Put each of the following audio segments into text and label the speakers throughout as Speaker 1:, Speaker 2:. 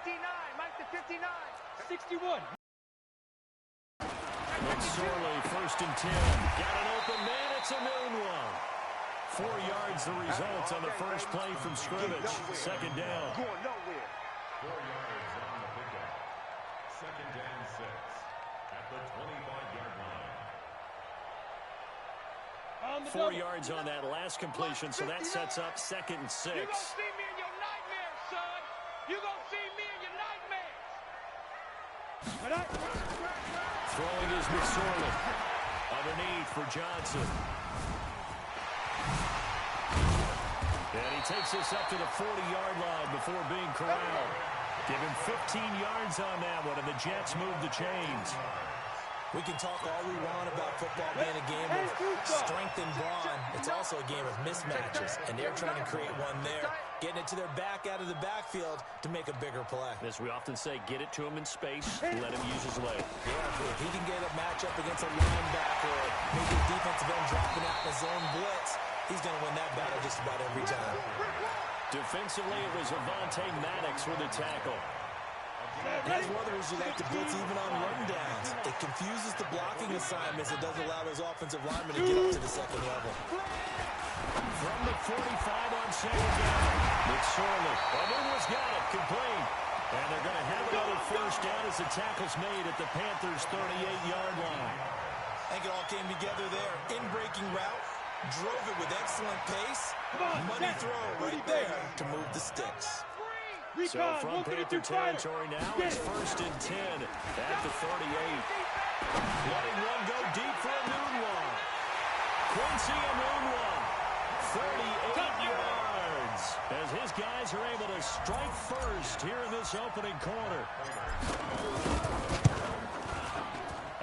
Speaker 1: Mike the 59.
Speaker 2: 61.
Speaker 3: McSorley, 1st and 10. Got an open man. It's a noon one. 4 yards the result on the first play from scrimmage. 2nd down.
Speaker 1: Going nowhere.
Speaker 4: 4 yards on the pickup. 2nd and 6 at the 25-yard line.
Speaker 3: 4 yards on that last completion, so that sets up 2nd and 6.
Speaker 1: You're going to see me in your nightmares, son. You're going to see me in your nightmares.
Speaker 3: Throwing is McSorley. Underneath for Johnson. And he takes this up to the 40-yard line before being corralled. Give him 15 yards on that one, and the Jets move the chains.
Speaker 5: We can talk all we want about football being a game of strength and brawn. It's also a game of mismatches, and they're trying to create one there, getting it to their back out of the backfield to make a bigger play.
Speaker 3: As we often say, get it to him in space, let him use his leg.
Speaker 5: Yeah, if he can get a matchup against a linebacker or maybe a defensive end dropping out in a zone blitz, he's going to win that battle just about every time.
Speaker 3: Defensively, it was Avonte Maddox with a tackle.
Speaker 5: That's one of the reasons you like to blitz even on rundowns. It confuses the blocking assignments. It doesn't allow those offensive linemen to get up to the 2nd level.
Speaker 3: From the 45 on 2nd down, McSorley. Ober's got it, complete. And they're going to have another 1st down as the tackle's made at the Panthers' 38-yard line.
Speaker 5: I think it all came together there. In-breaking route, drove it with excellent pace. Money throw right there to move the sticks.
Speaker 3: So from Panther territory now, it's 1st and 10 at the 38. Letting one go deep for a noon one. Quincy a noon one. 38 yards as his guys are able to strike first here in this opening quarter.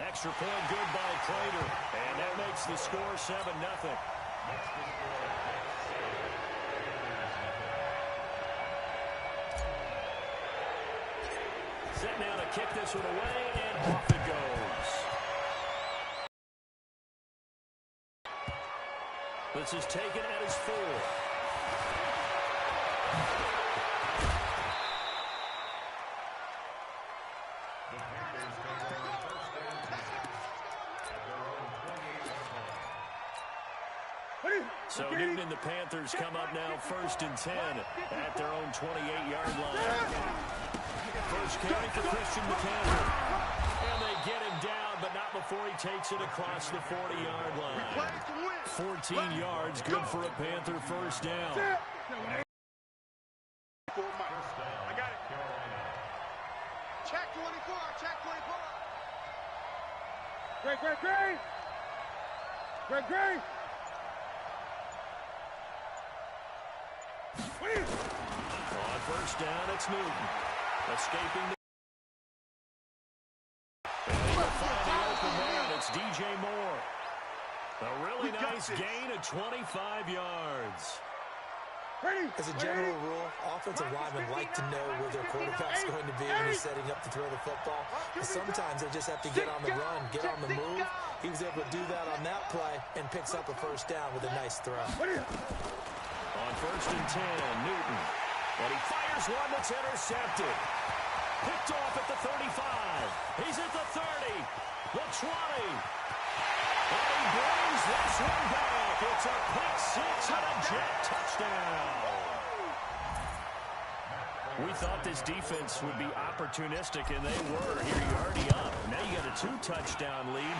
Speaker 3: Extra point good by Prater, and that makes the score 7-0. Set now to kick this one away, and off it goes. This is taken at his 4. So Newton and the Panthers come up now 1st and 10 at their own 28-yard line. First carry for Christian McCaffrey. And they get him down, but not before he takes it across the 40-yard line. 14 yards, good for a Panther 1st down.
Speaker 1: I got it. Check 24. Check 24. Greg.
Speaker 3: On 1st down, it's Newton. Escaping the... And they will find the open man. It's DJ Moore. A really nice gain of 25 yards.
Speaker 5: As a general rule, offensive linemen like to know where their quarterback's going to be when he's setting up to throw the football. But sometimes they just have to get on the run, get on the move. He was able to do that on that play and picks up a 1st down with a nice throw.
Speaker 3: On 1st and 10, Newton. And he fires one that's intercepted. Picked off at the 35. He's at the 30. The 20. And he brings this one back. It's a pick 6 and a Jet touchdown. We thought this defense would be opportunistic, and they were. Here you're already up. Now you got a 2-touchdown lead.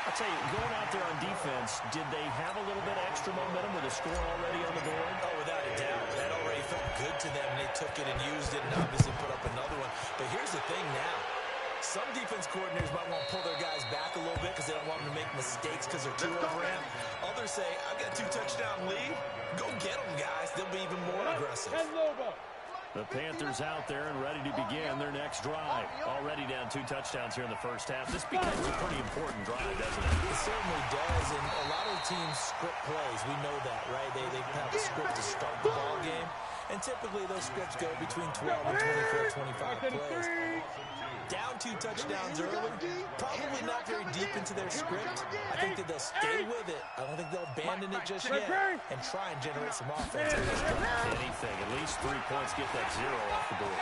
Speaker 3: I'll tell you, going out there on defense, did they have a little bit of extra momentum with a score already on the board?
Speaker 5: Oh, without a doubt. That already felt good to them. They took it and used it and obviously put up another one. But here's the thing now. Some defense coordinators might want to pull their guys back a little bit because they don't want them to make mistakes because they're too overramped. Others say, I've got a 2-touchdown lead. Go get them, guys. They'll be even more aggressive.
Speaker 3: The Panthers out there and ready to begin their next drive. Already down 2 touchdowns here in the first half. This becomes a pretty important drive, doesn't it?
Speaker 5: It certainly does, and a lot of teams script plays. We know that, right? They have a script to start the ball game, and typically those scripts go between 12 and 24, 25 plays. Down 2 touchdowns early, probably not very deep into their script. I think that they'll stay with it. I don't think they'll abandon it just yet and try and generate some offense in this drive.
Speaker 3: Anything, at least 3 points, get that 0 off the board.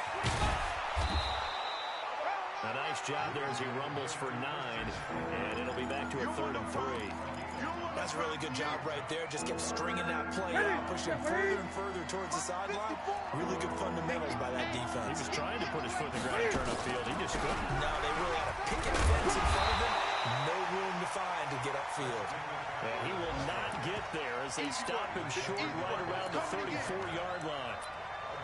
Speaker 3: A nice job there as he rumbles for 9, and it'll be back to a 3rd and 3.
Speaker 5: That's a really good job right there. Just kept stringing that play out, pushing further and further towards the sideline. Really good fundamentals by that defense.
Speaker 3: He was trying to put his foot in the ground and turn upfield. He just couldn't.
Speaker 5: No, they really had a picket fence in front of him. No room to find to get upfield.
Speaker 3: And he will not get there as they stop him short right around the 34-yard line.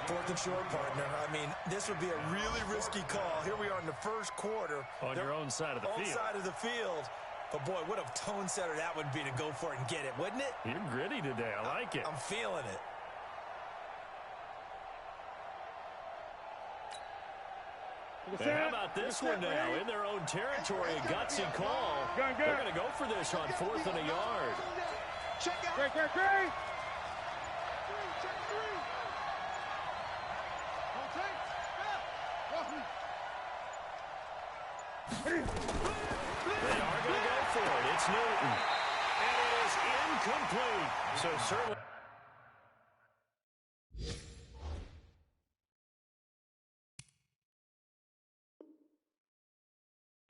Speaker 5: 4th and short, partner. I mean, this would be a really risky call. Here we are in the first quarter.
Speaker 3: On your own side of the field.
Speaker 5: Side of the field. But, boy, what a tone setter that would be to go for it and get it, wouldn't it?
Speaker 3: You're gritty today. I like it.
Speaker 5: I'm feeling it.
Speaker 3: And how about this one now? In their own territory, a gutsy call. They're going to go for this on 4th and a yard.
Speaker 1: Check out. Great.
Speaker 3: They are going to go for it. It's Newton. And it is incomplete. So certainly...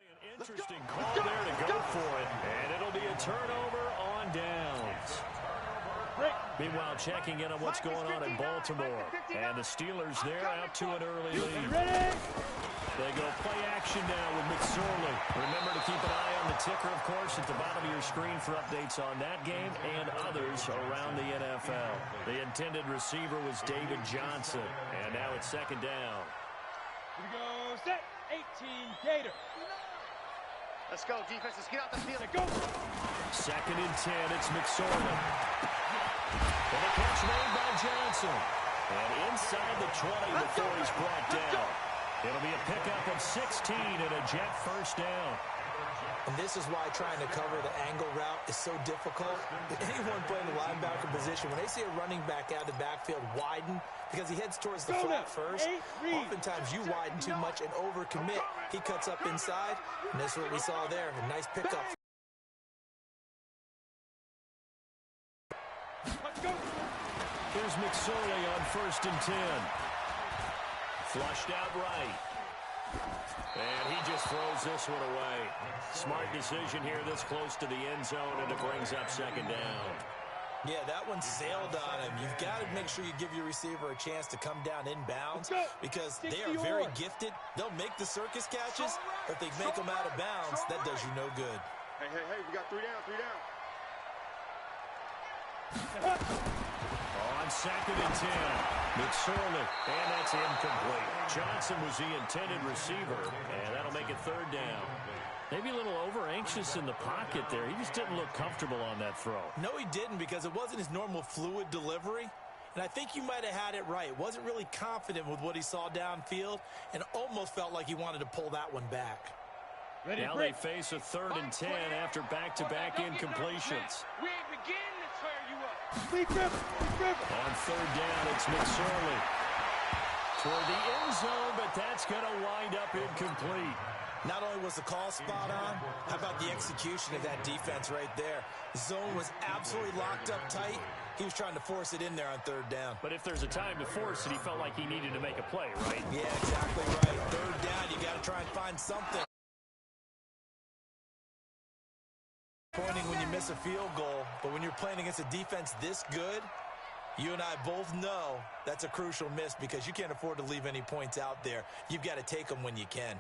Speaker 3: An interesting call there to go for it. And it'll be a turnover on downs. Meanwhile, checking in on what's going on in Baltimore. And the Steelers there out to an early lead. They go play action now with McSorley. Remember to keep an eye on the ticker, of course, at the bottom of your screen for updates on that game and others around the NFL. The intended receiver was David Johnson. And now it's 2nd down.
Speaker 1: Here we go, set, 18, Gator.
Speaker 2: Let's go, defense. Let's get out the field.
Speaker 1: Go.
Speaker 3: 2nd and 10, it's McSorley. And a catch made by Johnson. And inside the 20 before he's brought down. It'll be a pickup of 16 and a Jet 1st down.
Speaker 5: And this is why trying to cover the angle route is so difficult. Anyone playing the linebacker position, when they see a running back out of the backfield widen, because he heads towards the flat first, oftentimes you widen too much and overcommit. He cuts up inside, and this is what we saw there. A nice pickup.
Speaker 3: Here's McSorley on 1st and 10. Flushed out right. And he just throws this one away. Smart decision here this close to the end zone, and it brings up 2nd down.
Speaker 5: Yeah, that one sailed on him. You've got to make sure you give your receiver a chance to come down inbounds because they are very gifted. They'll make the circus catches, but if they make them out of bounds, that does you no good.
Speaker 2: Hey, we got 3 down, 3 down.
Speaker 3: On 2nd and 10, McSorley, and that's incomplete. Johnson was the intended receiver, and that'll make it 3rd down. Maybe a little over-anxious in the pocket there. He just didn't look comfortable on that throw.
Speaker 5: No, he didn't, because it wasn't his normal fluid delivery. And I think you might have had it right. Wasn't really confident with what he saw downfield and almost felt like he wanted to pull that one back.
Speaker 3: Now they face a 3rd and 10 after back-to-back incompletions.
Speaker 1: We ain't beginning to tear you up.
Speaker 3: On 3rd down, it's McSorley. Toward the end zone, but that's going to wind up incomplete.
Speaker 5: Not only was the call spot on, how about the execution of that defense right there? The zone was absolutely locked up tight. He was trying to force it in there on 3rd down.
Speaker 3: But if there's a time to force it, he felt like he needed to make a play, right?
Speaker 5: Yeah, exactly right. 3rd down, you got to try and find something. Pointing when you miss a field goal, but when you're playing against a defense this good, you and I both know that's a crucial miss because you can't afford to leave any points out there. You've got to take them when you can.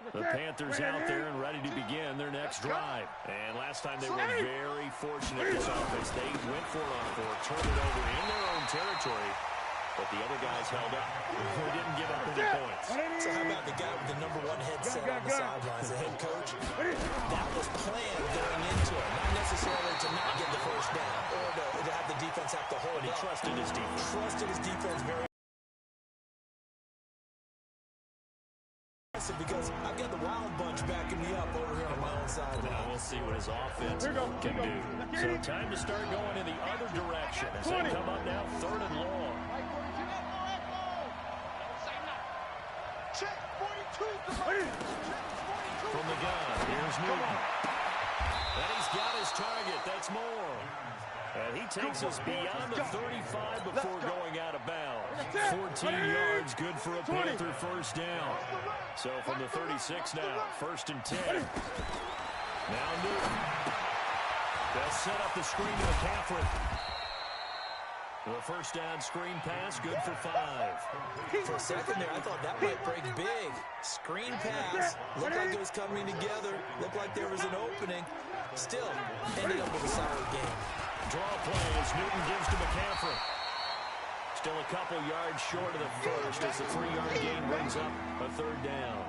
Speaker 3: The Panthers out there and ready to begin their next drive. And last time they were very fortunate this offense. They went for it on 4, turned it over in their own territory, but the other guys held up. They didn't give up any points.
Speaker 5: So how about the guy with the #1 headset on the sidelines, the head coach? That was planned going into it, not necessarily to not get the 1st down or to have the defense have to hold it.
Speaker 3: He trusted his defense.
Speaker 5: Trusted his defense very because I've got the Wild Bunch backing me up over here on my own side.
Speaker 3: Now we'll see what his offense can do. So time to start going in the other direction as they come up now 3rd and long. From the gun, here's Newton. And he's got his target. That's more. And he takes us beyond the 35 before going out of bounds. 14 yards, good for a Panther first down. So from the 36 now, 1st and 10. Now Newton. They'll set up the screen to McCaffrey. The first down screen pass, good for 5.
Speaker 5: For a second there, I thought that might break big. Screen pass, looked like it was coming together, looked like there was an opening. Still, ended up with a solid game.
Speaker 3: Draw play as Newton gives to McCaffrey. Still a couple yards short of the first as the 3-yard gain brings up a 3rd down.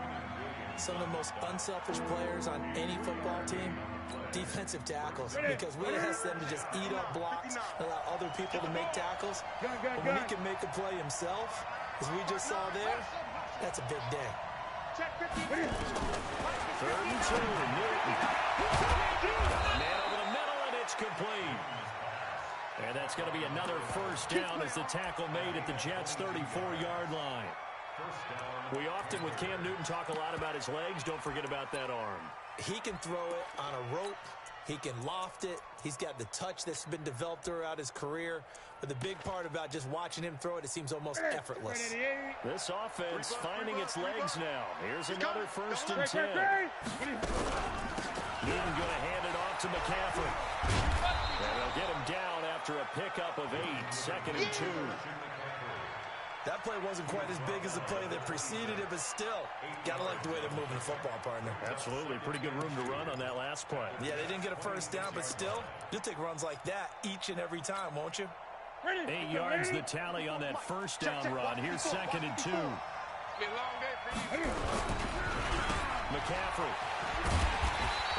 Speaker 5: Some of the most unselfish players on any football team, defensive tackles, because we ask them to just eat up blocks, allow other people to make tackles. But when he can make a play himself, as we just saw there, that's a big day.
Speaker 3: 3rd and 2, Newton. Got a man over the middle, and it's complete. And that's going to be another first down as the tackle made at the Jets' 34-yard line. We often, with Cam Newton, talk a lot about his legs. Don't forget about that arm.
Speaker 5: He can throw it on a rope. He can loft it. He's got the touch that's been developed throughout his career. But the big part about just watching him throw it, it seems almost effortless.
Speaker 3: This offense finding its legs now. Here's another 1st and 10. Newton going to hand it off to McCaffrey. And they'll get him down after a pickup of 8, 2nd and 2.
Speaker 5: That play wasn't quite as big as the play that preceded it, but still, gotta like the way they're moving the football, partner.
Speaker 3: Absolutely. Pretty good room to run on that last play.
Speaker 5: Yeah, they didn't get a first down, but still, you'll take runs like that each and every time, won't you?
Speaker 3: 8 yards the tally on that first down run. Here's 2nd and 2. McCaffrey.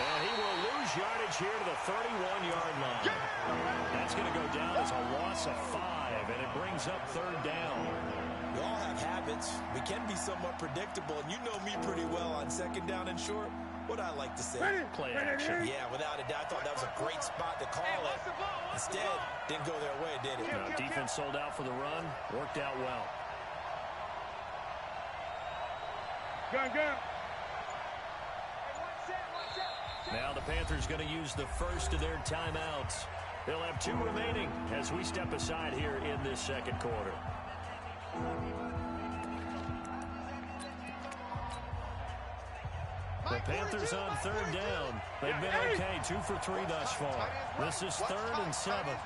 Speaker 3: And he will lose yardage here to the 31-yard line. That's going to go down as a loss of 5, and it brings up 3rd down.
Speaker 5: We all have habits. We can be somewhat predictable, and you know me pretty well on 2nd down and short. What I like to say.
Speaker 3: Play action.
Speaker 5: Yeah, without a doubt. I thought that was a great spot to call it. Instead, didn't go their way, did it?
Speaker 3: No, defense sold out for the run. Worked out well.
Speaker 1: Go.
Speaker 3: Now the Panthers going to use the first of their timeouts. They'll have 2 remaining as we step aside here in this 2nd quarter. The Panthers on 3rd down. They've been okay, 2 for 3 thus far. This is 3rd and 7.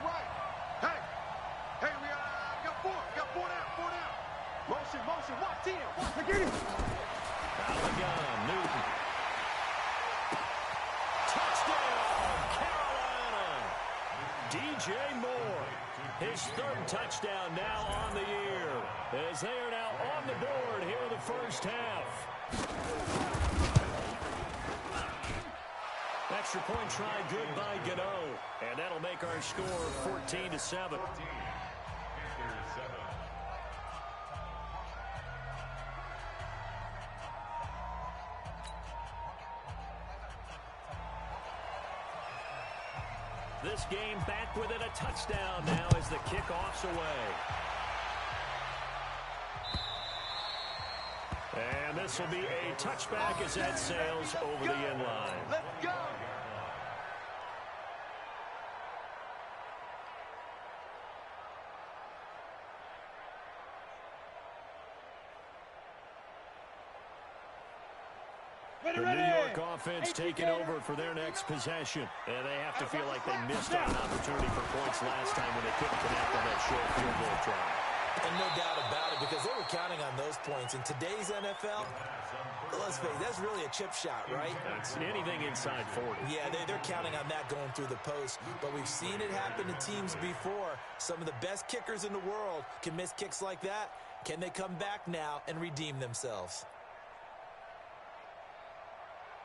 Speaker 2: Hey, we got 4 down. Motion, watch in.
Speaker 3: Out of the gun, Newton. Touchdown, Carolina. DJ Moore. His 3rd touchdown now on the year, as they are now on the board here in the first half. Extra point try good by Gano, and that'll make our score 14-7. This game back within a touchdown now as the kickoff's away. And this will be a touchback as that sails over the end line.
Speaker 2: Let's go.
Speaker 3: The New York offense taking over for their next possession. And they have to feel like they missed out an opportunity for points last time when they couldn't connect on that short field goal try.
Speaker 5: And no doubt about it, because they were counting on those points. In today's NFL, let's face it, that's really a chip shot, right?
Speaker 3: It's anything inside 40.
Speaker 5: Yeah, they're counting on that going through the post. But we've seen it happen to teams before. Some of the best kickers in the world can miss kicks like that. Can they come back now and redeem themselves?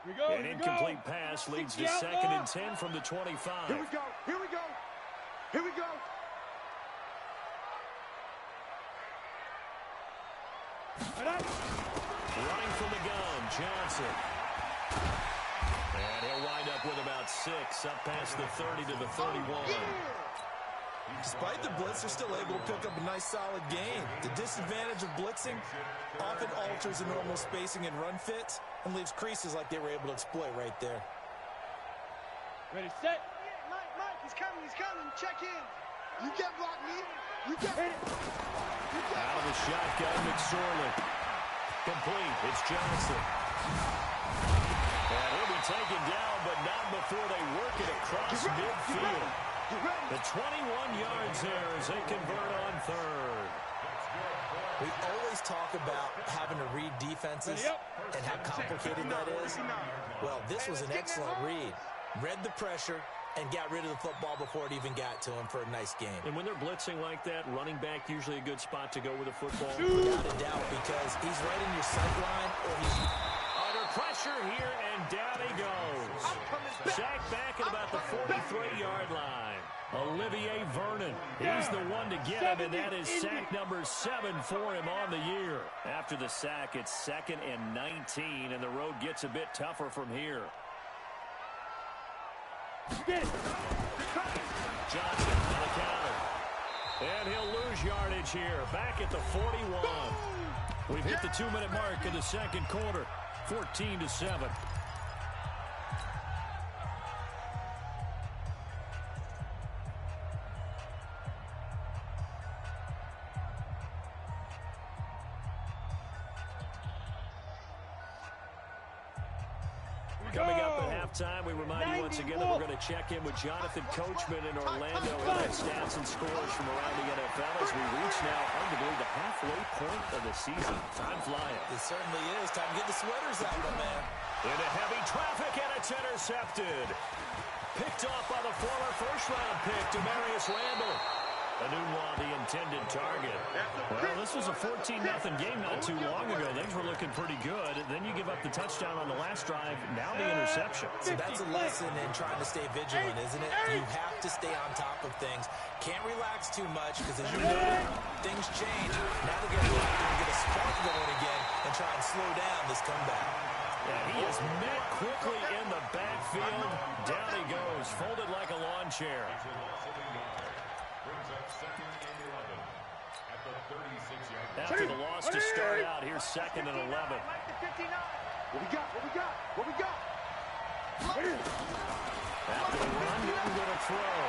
Speaker 3: An incomplete pass leads to 2nd and 10 from the 25.
Speaker 2: Here we go.
Speaker 3: Running from the gun, Johnson. And he'll wind up with about 6, up past the 30 to the 31.
Speaker 5: Despite the blitz, they're still able to pick up a nice, solid gain. The disadvantage of blitzing often alters the normal spacing and run fits and leaves creases like they were able to exploit right there.
Speaker 1: Ready, set.
Speaker 2: Mike, he's coming. Check in. You can't block me. You can't.
Speaker 3: Out of the shotgun, McSorley. Complete. It's Johnson. And he'll be taken down, but not before they work it across midfield. The 21 yards there as they convert on third.
Speaker 5: We always talk about having to read defenses and how complicated that is. Well, this was an excellent read. Read the pressure and got rid of the football before it even got to him for a nice game.
Speaker 3: And when they're blitzing like that, running back usually a good spot to go with the football.
Speaker 5: Without a doubt, because he's right in your sight line, or he's
Speaker 3: under pressure here, and down he goes. Sacked back at about the 43-yard line. Olivier Vernon, he's the one to get him, and that is sack number 7 for him on the year. After the sack, it's 2nd and 19, and the road gets a bit tougher from here. Johnson on the counter. And he'll lose yardage here. Back at the 41. We've hit the 2-minute mark in the second quarter. 14-7. Coming up at halftime, we remind you once again that we're going to check in with Jonathan Coachman in Orlando. We'll have stats and scores from around the NFL as we reach now, hard to believe, the halfway point of the season. Time flying.
Speaker 5: It certainly is. Time to get the sweaters out, my man.
Speaker 3: Into heavy traffic, and it's intercepted. Picked off by the former first-round pick, Demarius Randall. Anunwa, the intended target. Well, this was a 14-0 game not too long ago. Things were looking pretty good. Then you give up the touchdown on the last drive. Now the interception.
Speaker 5: So that's a lesson in trying to stay vigilant, isn't it? You have to stay on top of things. Can't relax too much because, as you know, things change. Now they're going to get a spark going again and try and slow down this comeback.
Speaker 3: Yeah, he is met quickly in the backfield. Down he goes, folded like a lawn chair. After the loss to start out, here's 2nd and 11.
Speaker 2: What we got?
Speaker 3: After the run, Newton going to throw.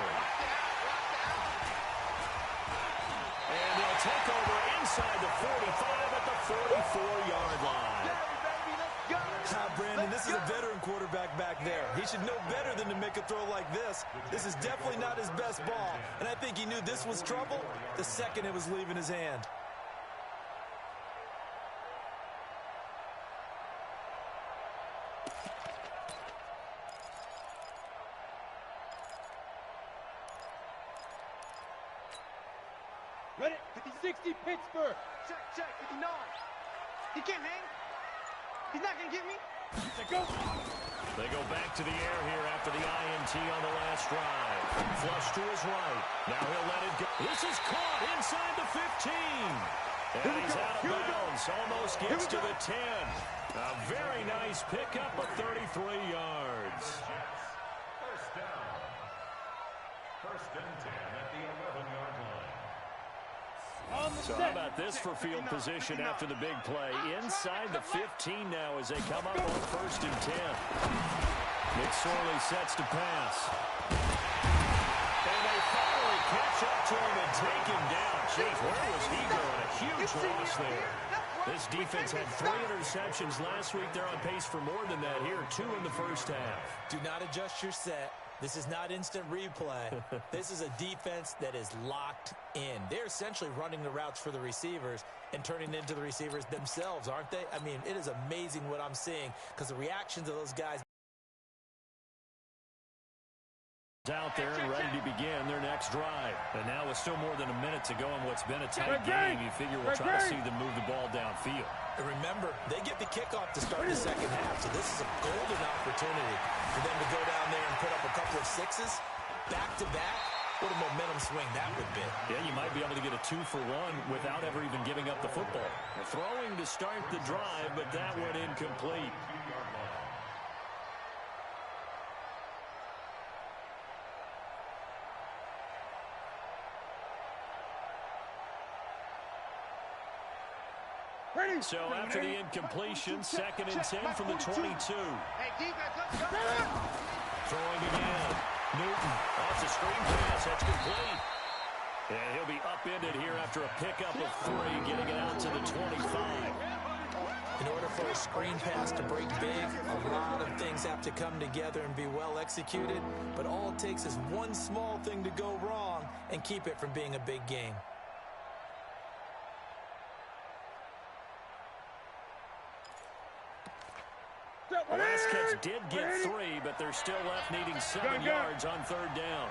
Speaker 3: And they'll take over inside the 45 at the 44-yard line.
Speaker 5: Brandon, this is a veteran quarterback back there. He should know better than to make a throw like this. This is definitely not his best ball, and I think he knew this was trouble the second it was leaving his hand.
Speaker 1: Ready? 60 Pittsburgh.
Speaker 2: Check, 59. He can't hang. He's not going to get me.
Speaker 3: They go back to the air here after the INT on the last drive. Flush to his right. Now he'll let it go. This is caught inside the 15. And he's out of bounds. Almost gets to the 10. A very nice pickup of 33 yards.
Speaker 4: First down. 1st and 10 at the 11-yard line.
Speaker 3: So how about this for field position after the big play? Inside the 15 now as they come up on 1st and 10. McSorley sets to pass. And they finally catch up to him and take him down. Jeez, where was he going? A huge loss there. This defense had 3 interceptions last week. They're on pace for more than that here. 2 in the first half.
Speaker 5: Do not adjust your set. This is not instant replay. This is a defense that is locked in. They're essentially running the routes for the receivers and turning into the receivers themselves, aren't they? I mean, it is amazing what I'm seeing because the reactions of those guys
Speaker 3: out there and ready to begin their next drive. And now with still more than a minute to go in what's been a tight game, you figure we'll try to see them move the ball downfield.
Speaker 5: And remember, they get the kickoff to start the second half, so this is a golden opportunity for them to go down there and put up a couple of 6s back-to-back. What a momentum swing that would be.
Speaker 3: Yeah, you might be able to get a 2-for-1 without ever even giving up the football. Throwing to start the drive, but that went incomplete. So after the incompletion, 2nd and 10 from the 22.
Speaker 2: Hey, defense, let's go.
Speaker 3: Throwing again. Newton off the screen pass. That's complete. And he'll be upended here after a pickup of 3, getting it out to the 25.
Speaker 5: In order for a screen pass to break big, a lot of things have to come together and be well executed, but all it takes is one small thing to go wrong and keep it from being a big game.
Speaker 3: The last catch did get 3, but they're still left needing 7 yards on 3rd down.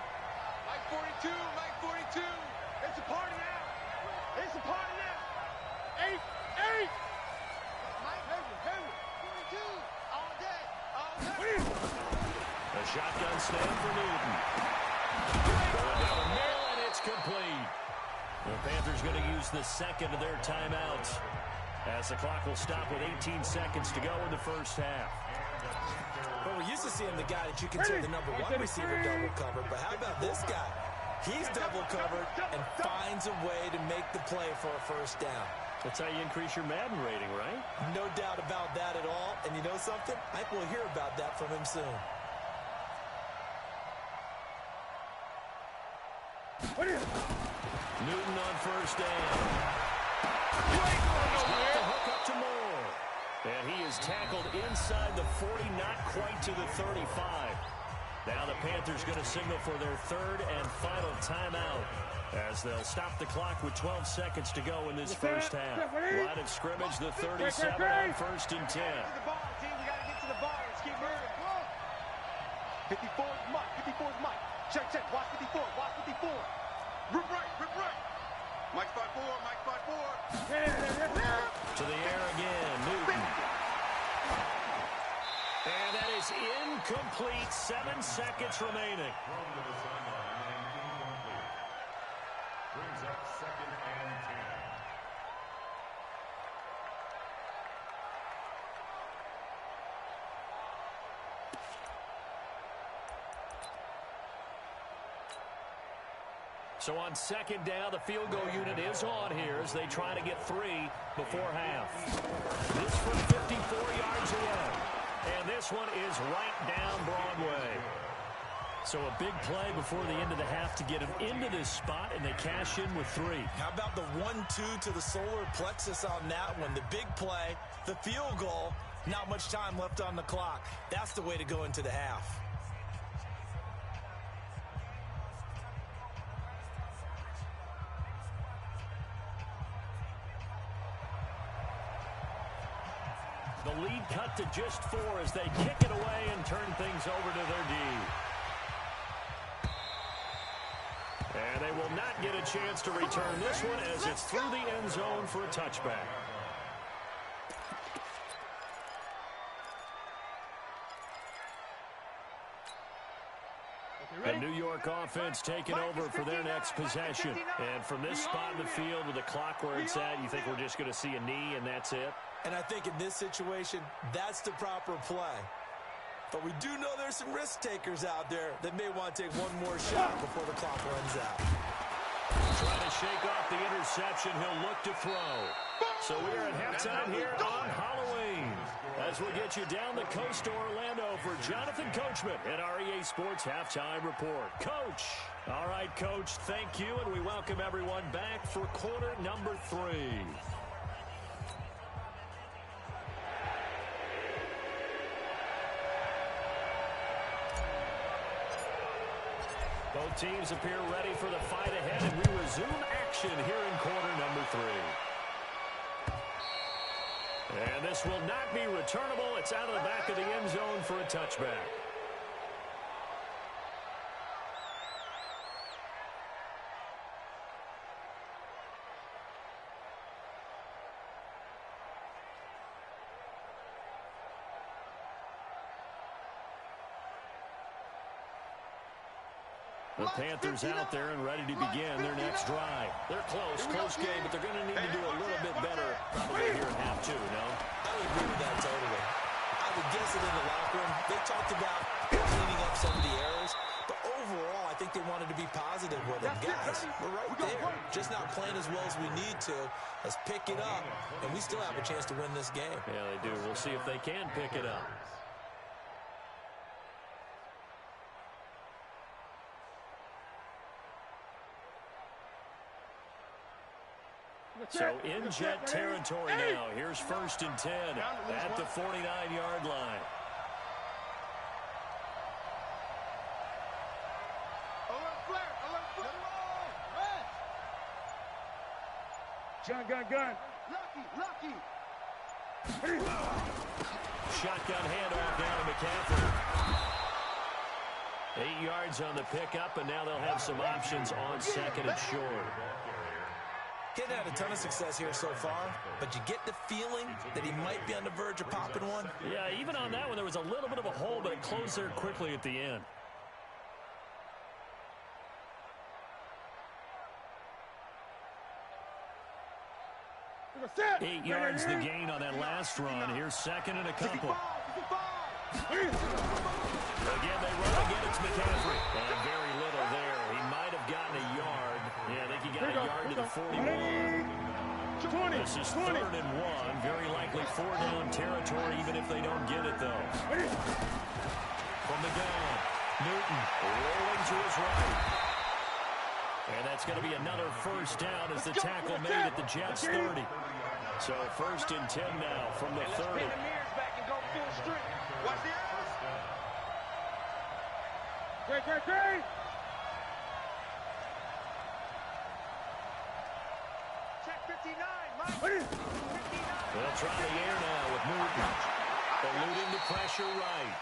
Speaker 1: Mike 42, Mike 42.
Speaker 2: It's a party now. It's a party now. 8. Mike, Henry, 42. All day.
Speaker 3: A shotgun snap for Newton. Going down the middle, and it's complete. The Panthers going to use the 2nd of their timeouts, as the clock will stop with 18 seconds to go in the first half.
Speaker 5: Well, we're used to seeing the guy that you consider the number 1 receiver double covered, but how about this guy? He's double covered and finds a way to make the play for a first down.
Speaker 3: That's how you increase your Madden rating, right?
Speaker 5: No doubt about that at all. And you know something? I think we'll hear about that from him soon.
Speaker 3: Newton on 1st down. He's got the hook up to Moore. And he is tackled inside the 40, not quite to the 35. Now the Panthers going to signal for their 3rd and final timeout, as they'll stop the clock with 12 seconds to go in this first half. Line of scrimmage, the 37 on 1st and 10.
Speaker 2: Get to the ball, team. We got to get to the ball. Let's keep moving. 54 is Mike. 54 is Mike. Check. Watch 54. Watch 54. Rip right.
Speaker 1: Mike 5-4, Mike 5-4.
Speaker 3: To the air again, Newton. And that is incomplete. 7 seconds remaining.
Speaker 4: Thrown to the sideline and incomplete. Brings up 2nd and 10.
Speaker 3: So on 2nd down, the field goal unit is on here as they try to get 3 before half. This from 54 yards away. And this one is right down Broadway. So a big play before the end of the half to get them into this spot, and they cash in with 3.
Speaker 5: How about the 1-2 to the solar plexus on that one? The big play, the field goal, not much time left on the clock. That's the way to go into the half.
Speaker 3: The lead cut to just 4 as they kick it away and turn things over to their D. And they will not get a chance to return this one as it's through the end zone for a touchback. The New York offense taking over for their next possession. And from this spot in the field with the clock where it's at, you think we're just going to see a knee and that's it?
Speaker 5: And I think in this situation, that's the proper play. But we do know there's some risk takers out there that may want to take one more shot before the clock runs out.
Speaker 3: Trying to shake off the interception. He'll look to throw. So we're at halftime here on Halloween, as we'll get you down the coast to Orlando for Jonathan Coachman at our EA Sports Halftime Report. Coach. All right, Coach, thank you, and we welcome everyone back for quarter number 3. Both teams appear ready for the fight ahead, and we resume action here in quarter number 3. And this will not be returnable. It's out of the back of the end zone for a touchback. The Panthers out there and ready to begin their next drive. They're close game, but they're going to need to do a little bit better probably here in half 2, no?
Speaker 5: I would agree with that totally. I would guess it in the locker room. They talked about cleaning up some of the errors, but overall, I think think they wanted to be positive with it. Guys, we're right there. Just not playing as well as we need to. Let's pick it up, and we still have a chance to win this game.
Speaker 3: Yeah, they do. We'll see if they can pick it up. So in Jet territory now. Here's 1st and 10 at the 49-yard line.
Speaker 1: Gun. Lucky.
Speaker 3: Shotgun handoff down to McCaffrey. 8 yards on the pickup, and now they'll have some options on 2nd and short.
Speaker 5: Hadn't had a ton of success here so far, but you get the feeling that he might be on the verge of popping one.
Speaker 3: Yeah, even on that one, there was a little bit of a hole, but it closed there quickly at the end.
Speaker 1: Set.
Speaker 3: 8 yards the gain on that last run. Here's 2nd and a couple. Again, they run again. It's McCaffrey. And very little there. He might have gotten a yard. Yeah, I think he got a yard to the 41. This is 3rd and 1. Very likely 4-down territory, even if they don't get it, though. From the gun, Newton rolling to his right. And that's going to be another 1st down as the tackle made at the Jets' 30. So 1st and 10 now from the 30.
Speaker 2: Watch the eyes.
Speaker 1: Great.
Speaker 2: Check 59, Mike. 59.
Speaker 3: They'll try the air now with Newton. Eluding the pressure right.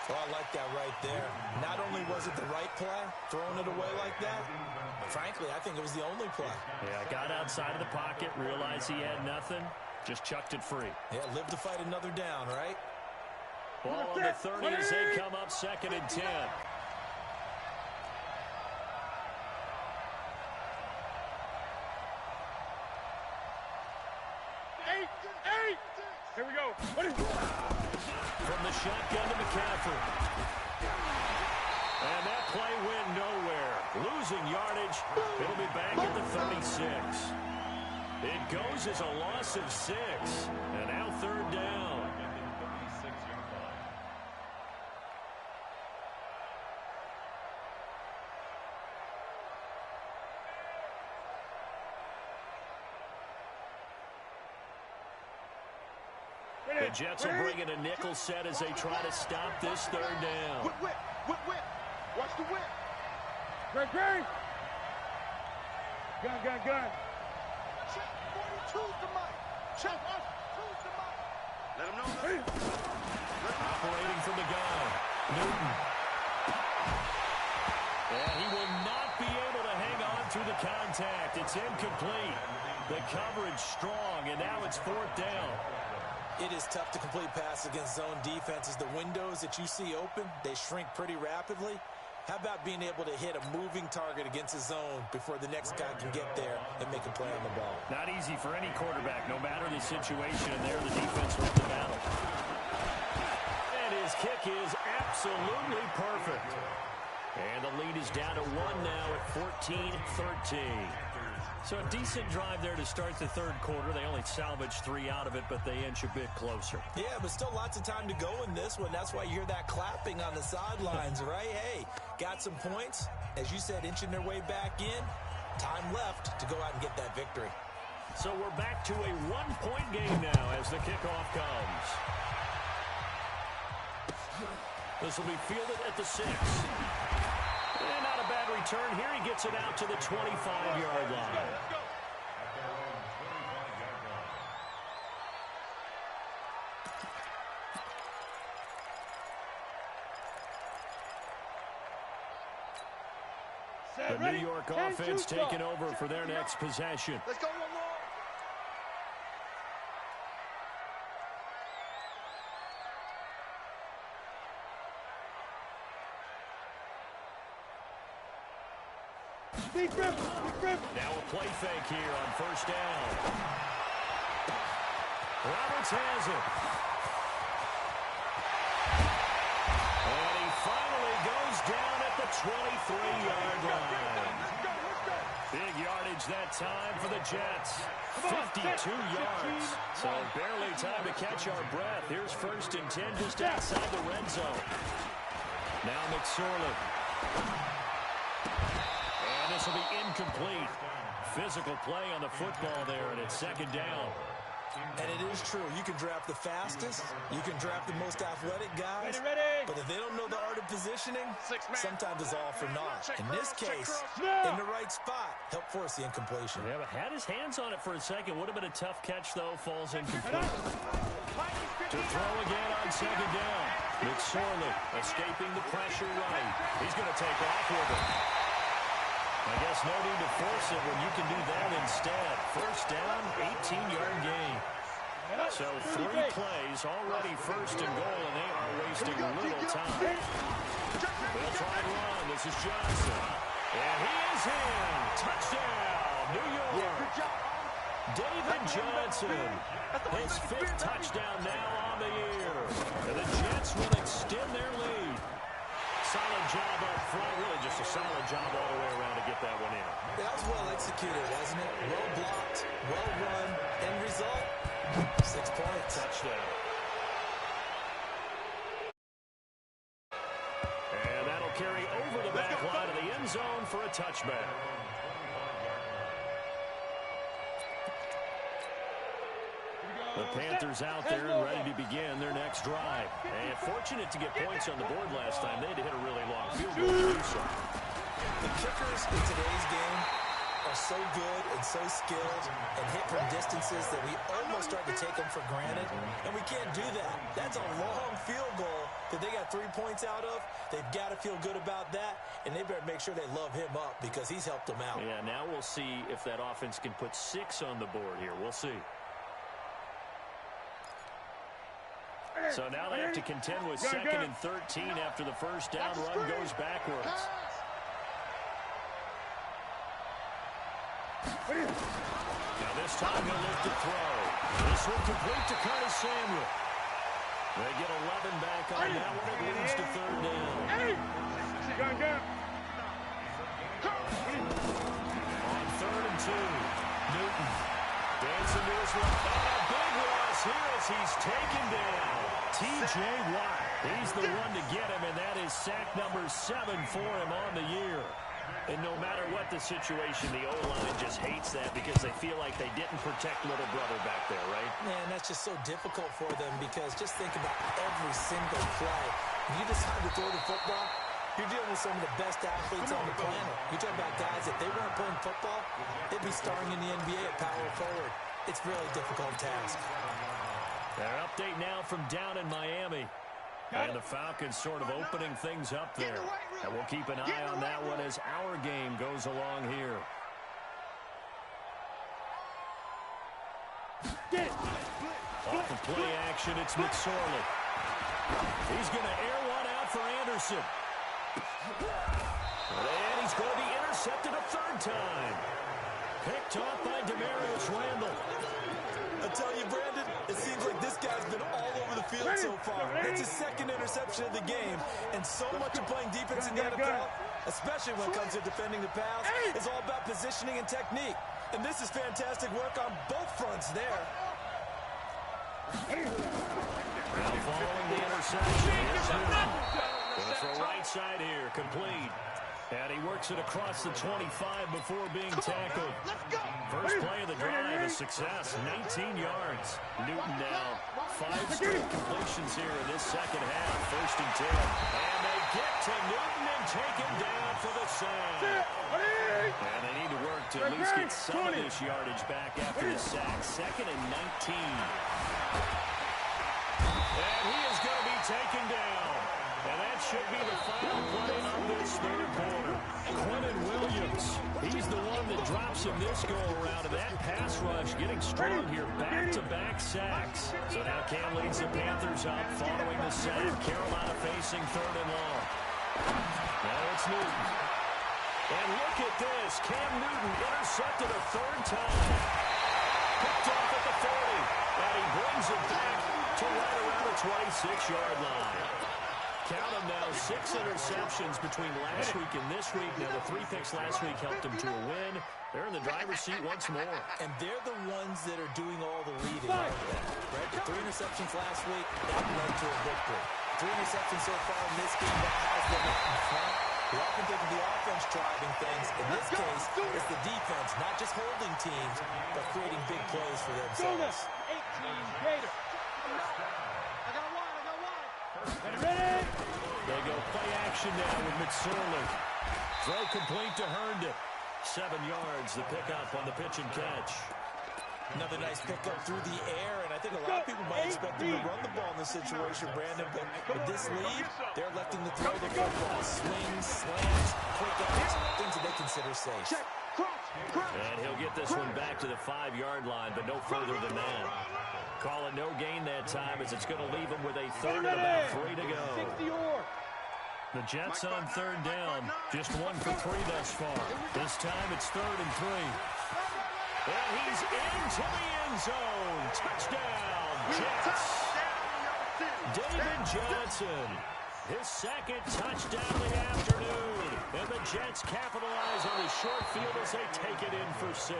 Speaker 5: Oh, I like that right there. Not only was it the right play, throwing it away like that, but frankly, I think it was the only play.
Speaker 3: Yeah, got outside of the pocket, realized he had nothing, just chucked it free.
Speaker 5: Yeah, live to fight another down, right?
Speaker 3: Ball on the 30 as they come up 2nd and 10.
Speaker 1: Eight. Here we go.
Speaker 3: From the shotgun to McCaffrey. And that play went nowhere. Losing yardage. It'll be back at the 36. It goes as a loss of 6. And now 3rd down. The Jets will bring in a nickel set as they try to stop this 3rd down.
Speaker 2: Whip. Watch the whip.
Speaker 1: Great. Gun.
Speaker 2: Check 42's the mic. Check 2's the mic. Let him know.
Speaker 3: Operating from the gun. Newton. And he will not be able to hang on through the contact. It's incomplete. The coverage strong, and now it's 4th down.
Speaker 5: It is tough to complete passes against zone defenses. The windows that you see open, they shrink pretty rapidly. How about being able to hit a moving target against a zone before the next guy can get there and make a play on the ball?
Speaker 3: Not easy for any quarterback, no matter the situation, and there the defense wins the battle. And his kick is absolutely perfect. And the lead is down to 1 now at 14-13. So a decent drive there to start the 3rd quarter. They only salvaged 3 out of it, but they inch a bit closer.
Speaker 5: Yeah, but still lots of time to go in this one. That's why you hear that clapping on the sidelines, right? Hey, got some points. As you said, inching their way back in. Time left to go out and get that victory.
Speaker 3: So we're back to a 1-point game now as the kickoff comes. This will be fielded at the 6. And not a bad return here. He gets it out to the 25-yard line. The New York offense taking over for their next possession.
Speaker 2: Let's go, one more.
Speaker 1: Deep grip.
Speaker 3: Now a play fake here on 1st down. Roberts has it. And he finally goes down at the 23-yard line. Big yardage that time for the Jets. 52 yards. So barely time to catch our breath. Here's 1st and 10 just outside the red zone. Now McSorley. And this will be incomplete. Physical play on the football there, and it's 2nd down.
Speaker 5: And it is true. You can draft the fastest. You can draft the most athletic guys. But if they don't know the art of positioning, sometimes it's all for naught. In this case, in the right spot, help force the incompletion.
Speaker 3: Yeah, but had his hands on it for a second. Would have been a tough catch, though. Falls incomplete. To throw again on 2nd down. McSorley escaping the pressure right. He's going to take off with it. I guess no need to force it when you can do that instead. 1st down, 18-yard gain. So 3 plays, already 1st and goal, and they are wasting little time. They'll try and run. This is Johnson. And he is in. Touchdown, New York. David Johnson, his 5th touchdown now on the year. And the Jets will extend their lead. Solid job up front. Really just a solid job all the way around to get that one in.
Speaker 5: That was well executed, wasn't it? Well blocked, well run. End result, 6 points.
Speaker 3: Touchdown. And that'll carry over the back line of the end zone for a touchback. The Panthers out there and ready to begin their next drive. And fortunate to get points on the board last time. They had to hit a really long field goal to do so.
Speaker 5: The kickers in today's game are so good and so skilled and hit from distances that we almost start to take them for granted. And we can't do that. That's a long field goal that they got 3 points out of. They've got to feel good about that, and they better make sure they love him up because he's helped them out.
Speaker 3: Yeah, now we'll see if that offense can put 6 on the board here. We'll see. So now they have to contend with 2nd and 13 after the 1st down run goes backwards. Now this time he'll look to throw. This will complete to Curtis Samuel. They get 11 back on that one. It leads to 3rd down. On 3rd and 2, Newton dancing to his left. And a big loss here as he's taken down. T.J. Watt, he's the one to get him, and that is sack number 7 for him on the year. And no matter what the situation, the O-line just hates that because they feel like they didn't protect little brother back there, right?
Speaker 5: Man, that's just so difficult for them because just think about every single play. When you decide to throw the football, you're dealing with some of the best athletes on the planet. You're talking about guys, if they weren't playing football, they'd be starring in the NBA at power forward. It's a really difficult task.
Speaker 3: Their update now from down in Miami. And the Falcons sort of opening things up there. And we'll keep an eye on that one as our game goes along here. Off of play action, it's McSorley. He's going to air one out for Anderson. And he's going to be intercepted a 3rd time. Picked off by Demarius Randall.
Speaker 5: I tell you, Brandon, it seems like this guy's been all over the field so far. It's his 2nd interception of the game, and so much of playing defense in the NFL, especially when it comes to defending the pass, is all about positioning and technique. And this is fantastic work on both fronts there.
Speaker 3: Now following the interception, going to throw right side here, complete. And he works it across the 25 before being tackled. First play of the drive, a success, 19 yards. Newton now, 5 straight completions here in this 2nd half. 1st and 10. And they get to Newton and take him down for the sack. And they need to work to at least get some of this yardage back after the sack. 2nd and 19. And he is going to be taken down. And that should be the final play of this 3rd quarter. Quentin Williams, he's the one that drops him this go-around. And that pass rush getting strong here, back-to-back sacks. So now Cam leads the Panthers up following the sack. Carolina facing 3rd and long. Now it's Newton. And look at this. Cam Newton intercepted a 3rd time. Picked off at the 40. And he brings it back to right around the 26-yard line. Count them now, 6 interceptions between last week and this week. Now, the 3 picks last week helped them to a win. They're in the driver's seat once more.
Speaker 5: And they're the ones that are doing all the leading, aren't they? Right? The 3 interceptions last week, that led to a victory. 3 interceptions so far in this game, that has them out in front. We often think of the offense driving things. In this case, it's the defense, not just holding teams, but creating big plays for themselves.
Speaker 1: 18 Gator.
Speaker 2: I got one.
Speaker 1: Ready?
Speaker 3: They go play action now with McSorley. Throw complete to Herndon. 7 yards, the pickup on the pitch and catch.
Speaker 5: Another nice pickup through the air, and I think a lot of people might expect him to run the ball in this situation, Brandon, but with this lead, they're electing to throw the football. Swings, slants, quick outs, things that they consider safe.
Speaker 3: And he'll get this one back to the 5-yard line, but no further than that. Call it no gain that time, as it's going to leave him with a third and about 3 to go.
Speaker 1: 60-or.
Speaker 3: The Jets on 3rd down, just 1 for 3 thus far. This time it's 3rd and 3. And he's into the end zone. Touchdown, Jets. David Johnson, his 2nd touchdown of the afternoon. And the Jets capitalize on the short field as they take it in for 6.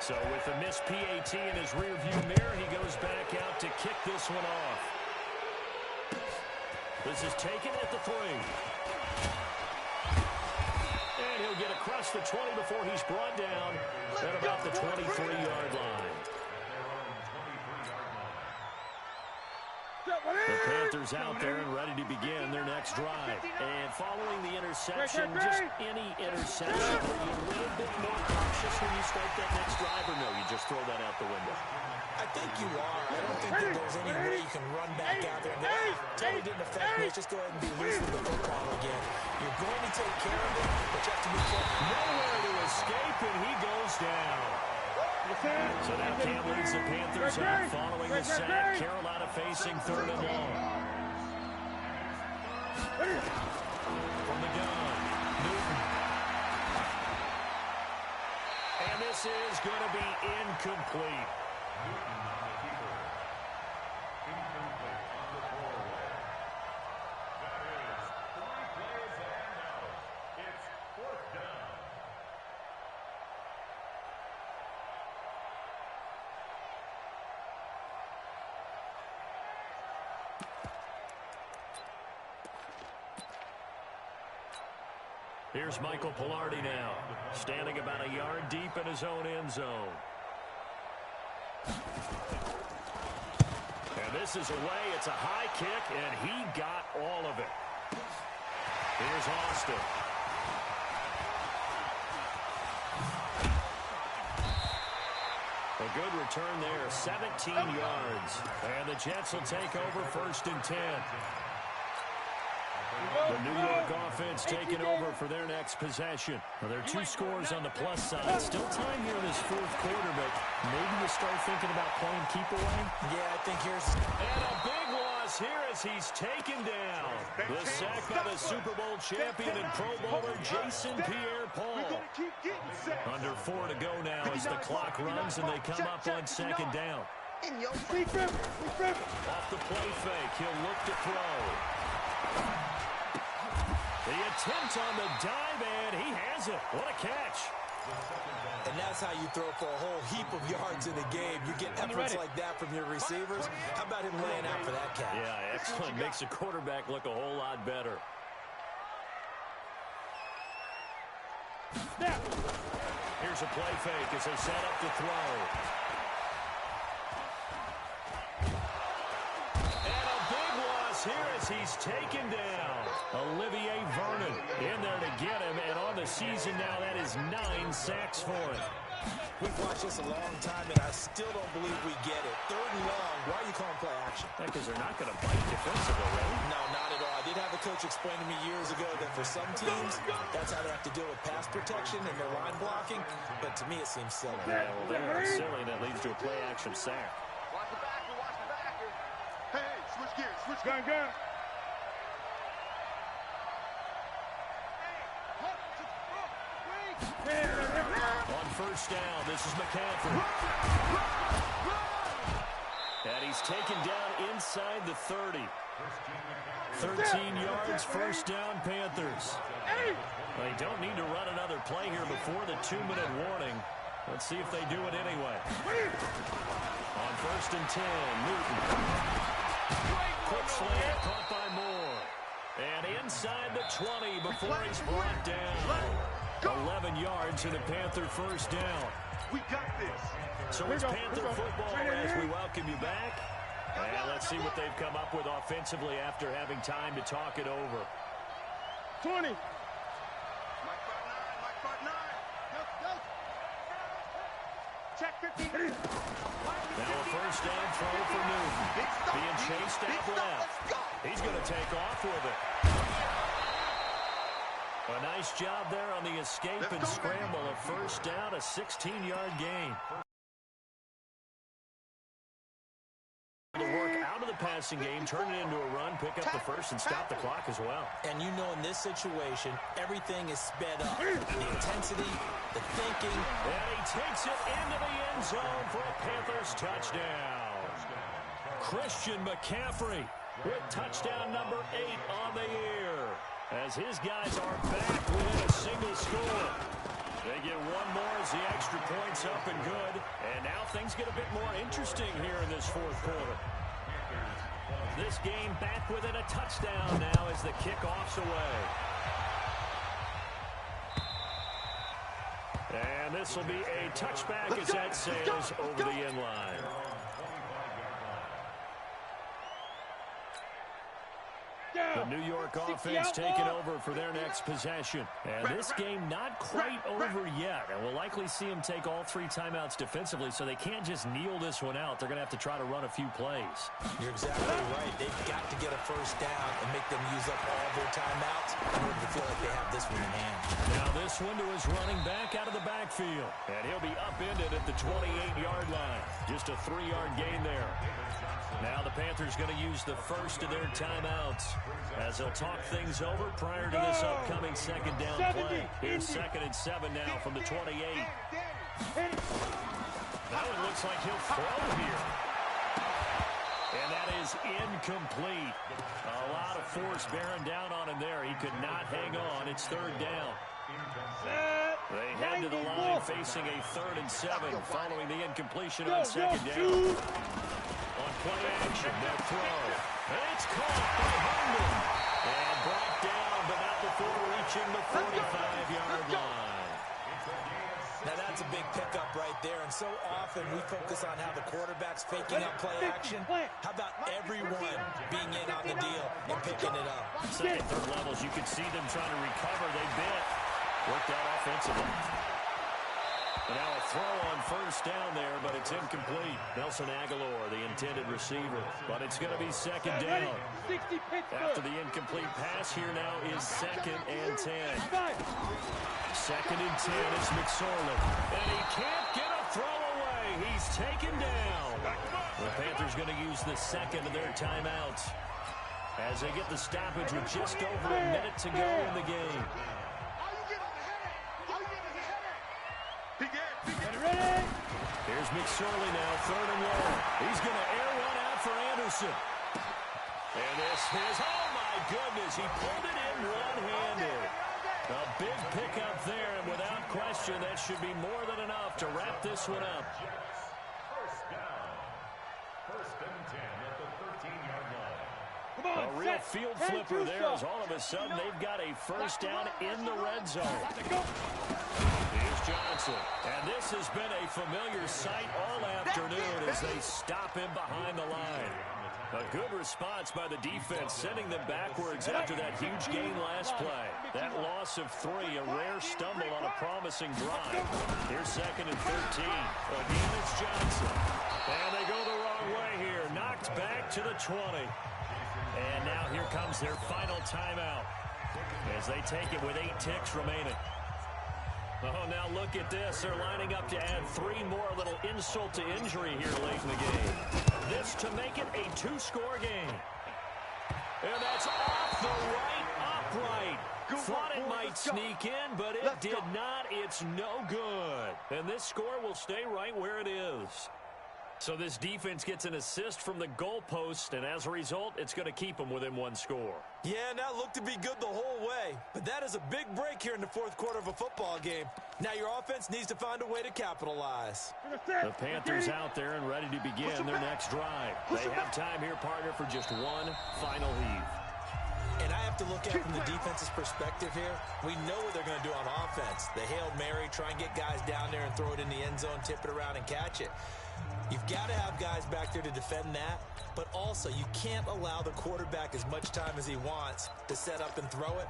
Speaker 3: So with the missed PAT in his rearview mirror, he goes back out to kick this one off. This is taken at the 3. And he'll get across the 20 before he's brought down at about the 23-yard line. The Panthers out there and ready to begin their next drive. And following the interception, just any interception, are you a little bit more cautious when you start that next drive, or no, you just throw that out the window?
Speaker 5: I think you are. I don't think that there's any way you can run back out there and go, totally didn't affect me. Let's just go ahead and be loose with the football again. You're going to take care of it, but you have to be careful.
Speaker 3: Nowhere to escape, and he goes down. So now Cam leads the Panthers out following the sack. Carolina facing 3rd and long. From the gun, Newton. And this is going to be incomplete.
Speaker 4: Newton on the keeper. Incomplete on the throwaway. That is 3 plays and out. It's 4th down.
Speaker 3: Here's Michael Pilardi now, standing about a yard deep in his own end zone. And this is away. It's a high kick, and he got all of it. Here's Austin. A good return there, 17 yards. And the Jets will take over 1st and 10. The New York offense taking over for their next possession. Well, there are 2 scores on the plus side. Still time here in this 4th quarter, but maybe you start thinking about playing keep away.
Speaker 5: Yeah, I think here's...
Speaker 3: And a big loss here as he's taken down. The sack by the Super Bowl champion and Pro Bowler Jason Pierre-Paul. Under 4 to go now as the clock runs and they come up on 2nd down. Off the play fake, he'll look to throw. The attempt on the dive, and he has it. What a catch.
Speaker 5: And that's how you throw for a whole heap of yards in a game. You get efforts like that from your receivers. How about him laying out for that catch?
Speaker 3: Yeah, excellent. Makes a quarterback look a whole lot better. Here's a play fake as they set up to throw. And a big loss here as he's taken down. Olivier Vernon in there to get him, and on the season now, that is 9 sacks for him.
Speaker 5: We've watched this a long time, and I still don't believe we get it. 3rd and long, why are you calling play action?
Speaker 3: Because they're not going to bite defensively, right?
Speaker 5: No, not at all. I did have a coach explain to me years ago that for some teams, that's how they have to deal with pass protection and their line blocking, but to me it seems silly.
Speaker 3: Yeah, well, they're silly, and that leads to a play action sack.
Speaker 2: Watch the backer, watch the backer. Hey, switch gears, switch
Speaker 1: Gun.
Speaker 3: On 1st down, this is McCaffrey. And he's taken down inside the 30. 13 yards, first down, Panthers. They don't need to run another play here before the 2-minute warning. Let's see if they do it anyway. On 1st and 10, Newton. Quick slant, caught by Moore. And inside the 20 before he's brought down. 11 yards and a Panther first down.
Speaker 2: We got this.
Speaker 3: So it's Panther football as we welcome you back. And let's see what they've come up with offensively after having time to talk it over.
Speaker 1: 20.
Speaker 2: Check 15.
Speaker 3: Now a first down throw for Newton. Being chased out left. He's going to take off with it. A nice job there on the escape and scramble. A first down, a 16-yard gain. To work out of the passing game, turn it into a run, pick up the first, and stop the clock as well.
Speaker 5: And you know in this situation, everything is sped up. The intensity, the thinking.
Speaker 3: And he takes it into the end zone for a Panthers touchdown. Christian McCaffrey with touchdown number 8 on the year. As his guys are back within a single score. They get one more as the extra point's up and good. And now things get a bit more interesting here in this fourth quarter. This game back within a touchdown now as the kickoff's away. And this will be a touchback as that sails over the end line. The New York offense taking over for their next possession. And this game not quite over yet. And we'll likely see them take all 3 timeouts defensively, so they can't just kneel this one out. They're going to have to try to run a few plays.
Speaker 5: You're exactly right. They've got to get a first down and make them use up all their timeouts in order to feel like they have this one in hand.
Speaker 3: Now this one to his running back out of the backfield. And he'll be upended at the 28-yard line. Just a 3-yard gain there. Now the Panthers going to use the first of their timeouts as they'll talk things over prior to this upcoming second down play. Here's 2nd and 7 now from the 28. Now it looks like he'll throw here. And that is incomplete. A lot of force bearing down on him there. He could not hang on. It's 3rd down. They head to the line facing a 3rd and 7 following the incompletion on 2nd down. On play action, they'll throw. It's caught by Herndon. And brought down, but not before reaching the 45-yard line.
Speaker 5: Now that's a big pickup right there, and so often we focus on how the quarterback's faking up play action. How about everyone being in on the deal and picking it up?
Speaker 3: Second, third levels, you can see them trying to recover. They bit. Worked out offensively. And now a throw on first down there, but it's incomplete. Nelson Aguilar, the intended receiver. But it's going to be 2nd down. After the incomplete pass, here now is 2nd and 10. 2nd and 10 is McSorley. And he can't get a throw away. He's taken down. The Panthers going to use the 2nd of their timeouts as they get the stoppage with just over a minute to go in the game. Here's McSorley now, 3rd and long. He's going to air one out for Anderson. And this is, oh my goodness, he pulled it in one-handed. A big pickup there, and without question, that should be more than enough to wrap this one up.
Speaker 4: First down. 1st and 10 at the 13-yard line.
Speaker 3: A real field flipper there as all of a sudden they've got a first down in the red zone. Here's Johnson. And this has been a familiar sight all afternoon as they stop him behind the line. A good response by the defense, sending them backwards after that huge gain last play. That loss of 3, a rare stumble on a promising drive. Here's 2nd and 13. Again, it's Johnson. And they go the wrong way here. Knocked back to the 20. And now here comes their final timeout as they take it with 8 ticks remaining. Oh, now look at this. They're lining up to add 3 more, a little insult to injury here late in the game. This to make it a 2-score game. And that's off the right upright. Thought it might sneak in, but it did not. It's no good. And this score will stay right where it is. So this defense gets an assist from the goalpost, and as a result, it's going to keep them within one score.
Speaker 5: Yeah, and that looked to be good the whole way. But that is a big break here in the fourth quarter of a football game. Now your offense needs to find a way to capitalize.
Speaker 3: The Panthers out there and ready to begin their next drive. They have time here, partner, for just one final heave.
Speaker 5: And I have to look at it from the defense's perspective here. We know what they're going to do on offense. The Hail Mary, try and get guys down there and throw it in the end zone, tip it around and catch it. You've got to have guys back there to defend that, but also you can't allow the quarterback as much time as he wants to set up and throw it.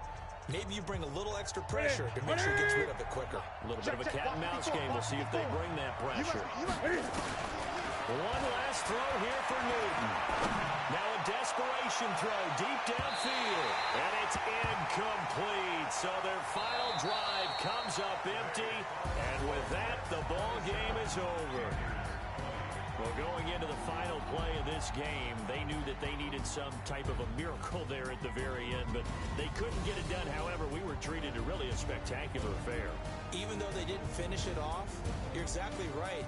Speaker 5: Maybe you bring a little extra pressure to make sure he gets rid of it quicker.
Speaker 3: A little bit of a cat and mouse game. We'll see if they bring that pressure. One last throw here for Newton. Now a desperation throw deep downfield, and it's incomplete. So their final drive comes up empty, and with that, the ball game is over. Well, going into the final play of this game, they knew that they needed some type of a miracle there at the very end, but they couldn't get it done. However, we were treated to really a spectacular affair.
Speaker 5: Even though they didn't finish it off, you're exactly right.